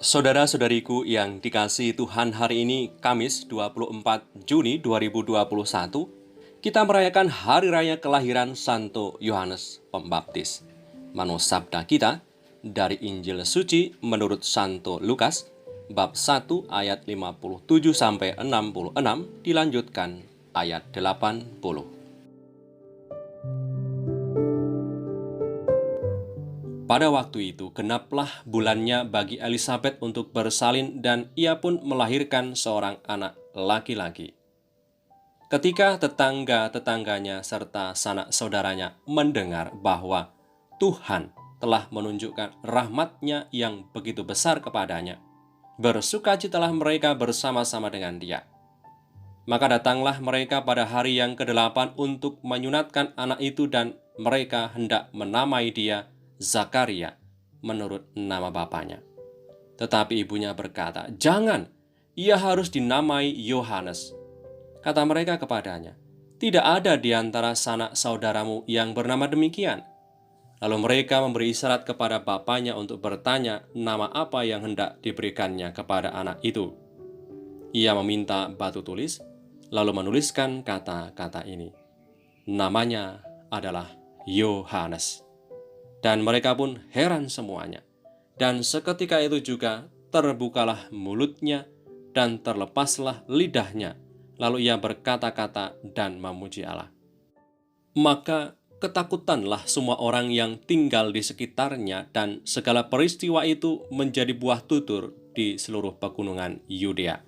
Saudara-saudariku yang dikasihi Tuhan, hari ini Kamis 24 Juni 2021, kita merayakan hari raya kelahiran Santo Yohanes Pembaptis. Manusabda kita dari Injil Suci menurut Santo Lukas, bab 1 ayat 57 sampai 66 dilanjutkan ayat 80. Pada waktu itu, genaplah bulannya bagi Elisabet untuk bersalin dan ia pun melahirkan seorang anak laki-laki. Ketika tetangga-tetangganya serta sanak saudaranya mendengar bahwa Tuhan telah menunjukkan rahmat-Nya yang begitu besar kepadanya, bersukacitalah mereka bersama-sama dengan dia. Maka datanglah mereka pada hari yang ke-8 untuk menyunatkan anak itu dan mereka hendak menamai dia Zakaria menurut nama bapaknya. Tetapi ibunya berkata, "Jangan, ia harus dinamai Yohanes." Kata mereka kepadanya, "Tidak ada di antara sanak saudaramu yang bernama demikian." Lalu mereka memberi isyarat kepada bapaknya untuk bertanya nama apa yang hendak diberikannya kepada anak itu. Ia meminta batu tulis, lalu menuliskan kata-kata ini. Namanya adalah Yohanes. Dan mereka pun heran semuanya. Dan seketika itu juga terbukalah mulutnya dan terlepaslah lidahnya. Lalu ia berkata-kata dan memuji Allah. Maka ketakutanlah semua orang yang tinggal di sekitarnya dan segala peristiwa itu menjadi buah tutur di seluruh pegunungan Yudea.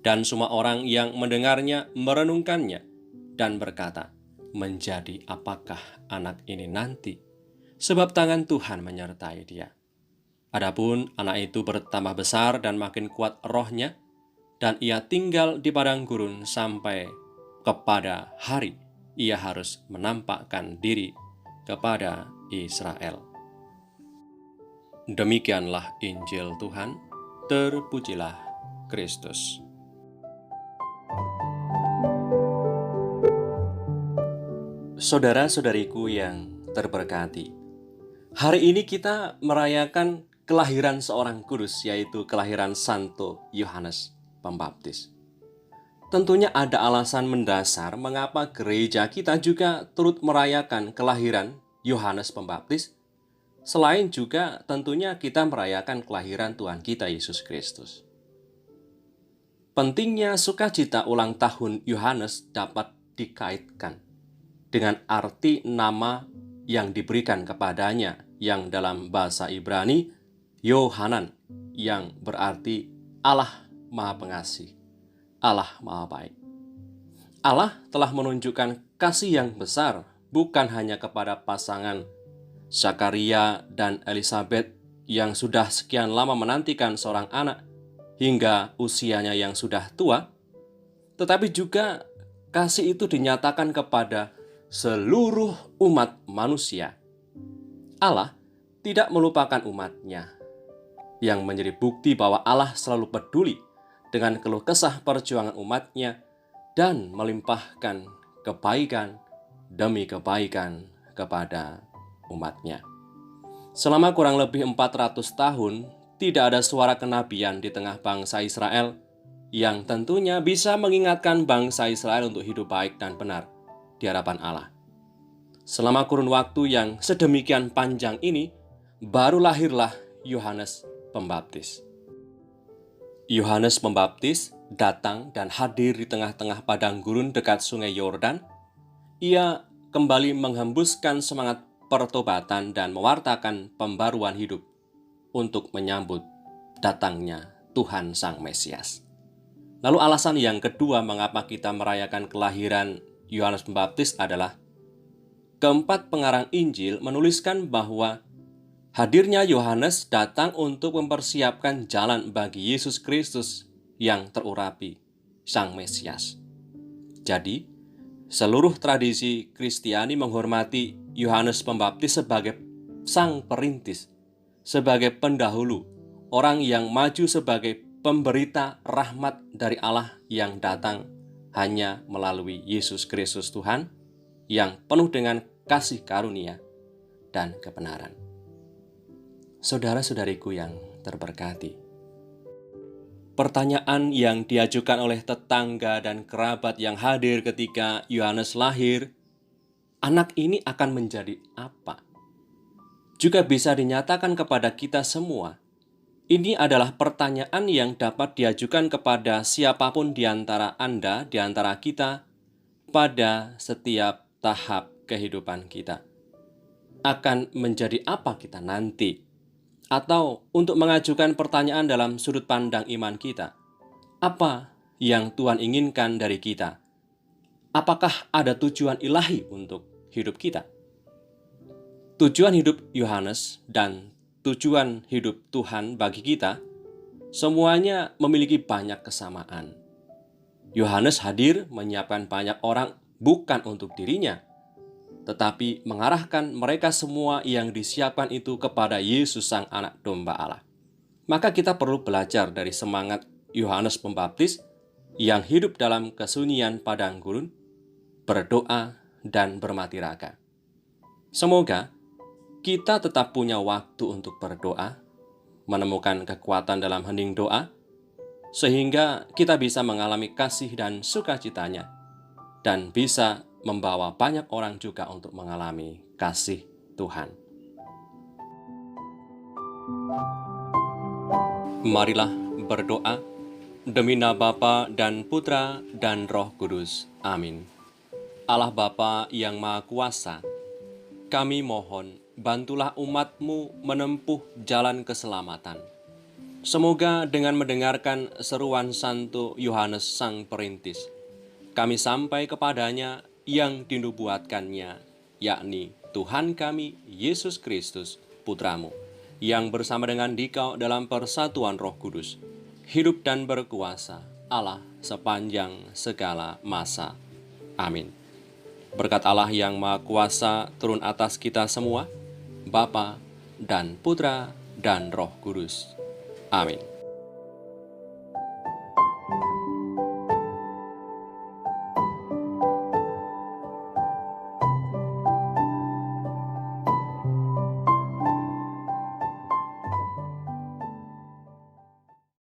Dan semua orang yang mendengarnya merenungkannya dan berkata, "Menjadi apakah anak ini nanti? Sebab tangan Tuhan menyertai dia." Adapun anak itu bertambah besar dan makin kuat rohnya, dan ia tinggal di padang gurun sampai kepada hari ia harus menampakkan diri kepada Israel. Demikianlah Injil Tuhan, terpujilah Kristus. Saudara-saudariku yang terberkati, hari ini kita merayakan kelahiran seorang kudus, yaitu kelahiran Santo Yohanes Pembaptis. Tentunya ada alasan mendasar mengapa gereja kita juga turut merayakan kelahiran Yohanes Pembaptis, selain juga tentunya kita merayakan kelahiran Tuhan kita Yesus Kristus. Pentingnya sukacita ulang tahun Yohanes dapat dikaitkan dengan arti nama yang diberikan kepadanya, yang dalam bahasa Ibrani Yohanan, yang berarti Allah Maha Pengasih, Allah Maha Baik. Allah telah menunjukkan kasih yang besar bukan hanya kepada pasangan Zakaria dan Elisabet yang sudah sekian lama menantikan seorang anak hingga usianya yang sudah tua, tetapi juga kasih itu dinyatakan kepada seluruh umat manusia. Allah tidak melupakan umatnya, yang menjadi bukti bahwa Allah selalu peduli dengan keluh kesah perjuangan umatnya dan melimpahkan kebaikan demi kebaikan kepada umatnya. Selama kurang lebih 400 tahun, tidak ada suara kenabian di tengah bangsa Israel yang tentunya bisa mengingatkan bangsa Israel untuk hidup baik dan benar di hadapan Allah. Selama kurun waktu yang sedemikian panjang ini, baru lahirlah Yohanes Pembaptis. Yohanes Pembaptis datang dan hadir di tengah-tengah padang gurun dekat sungai Yordan. Ia kembali menghembuskan semangat pertobatan dan mewartakan pembaruan hidup untuk menyambut datangnya Tuhan Sang Mesias. Lalu alasan yang kedua mengapa kita merayakan kelahiran Yohanes Pembaptis adalah keempat pengarang Injil menuliskan bahwa hadirnya Yohanes datang untuk mempersiapkan jalan bagi Yesus Kristus yang terurapi, Sang Mesias. Jadi, seluruh tradisi Kristiani menghormati Yohanes Pembaptis sebagai sang perintis, sebagai pendahulu, orang yang maju sebagai pemberita rahmat dari Allah yang datang hanya melalui Yesus Kristus Tuhan yang penuh dengan kasih karunia dan kebenaran. Saudara-saudariku yang terberkati, Pertanyaan yang diajukan oleh tetangga dan kerabat yang hadir ketika Yohanes lahir, anak ini akan menjadi apa? Juga bisa dinyatakan kepada kita semua. Ini adalah pertanyaan yang dapat diajukan kepada siapapun di antara Anda, di antara kita, pada setiap tahap kehidupan kita. Akan menjadi apa kita nanti? Atau untuk mengajukan pertanyaan dalam sudut pandang iman kita, apa yang Tuhan inginkan dari kita? Apakah ada tujuan ilahi untuk hidup kita? Tujuan hidup Yohanes dan tujuan hidup Tuhan bagi kita, semuanya memiliki banyak kesamaan. Yohanes hadir menyiapkan banyak orang bukan untuk dirinya, tetapi mengarahkan mereka semua yang disiapkan itu kepada Yesus Sang Anak Domba Allah. Maka kita perlu belajar dari semangat Yohanes Pembaptis yang hidup dalam kesunyian padang gurun, berdoa dan bermati raga. Semoga kita tetap punya waktu untuk berdoa, menemukan kekuatan dalam hening doa, sehingga kita bisa mengalami kasih dan sukacitanya, dan bisa membawa banyak orang juga untuk mengalami kasih Tuhan. Marilah berdoa demi nama Bapa dan Putra dan Roh Kudus. Amin. Allah Bapa yang Maha Kuasa, kami mohon bantulah umat-Mu menempuh jalan keselamatan. Semoga dengan mendengarkan seruan Santo Yohanes Sang Perintis, kami sampai kepadanya yang dinubuatkannya, yakni Tuhan kami Yesus Kristus, Putramu, yang bersama dengan Dikau dalam persatuan Roh Kudus, hidup dan berkuasa Allah sepanjang segala masa. Amin. Berkat Allah yang Maha Kuasa turun atas kita semua, Bapa dan Putra dan Roh Kudus. Amin.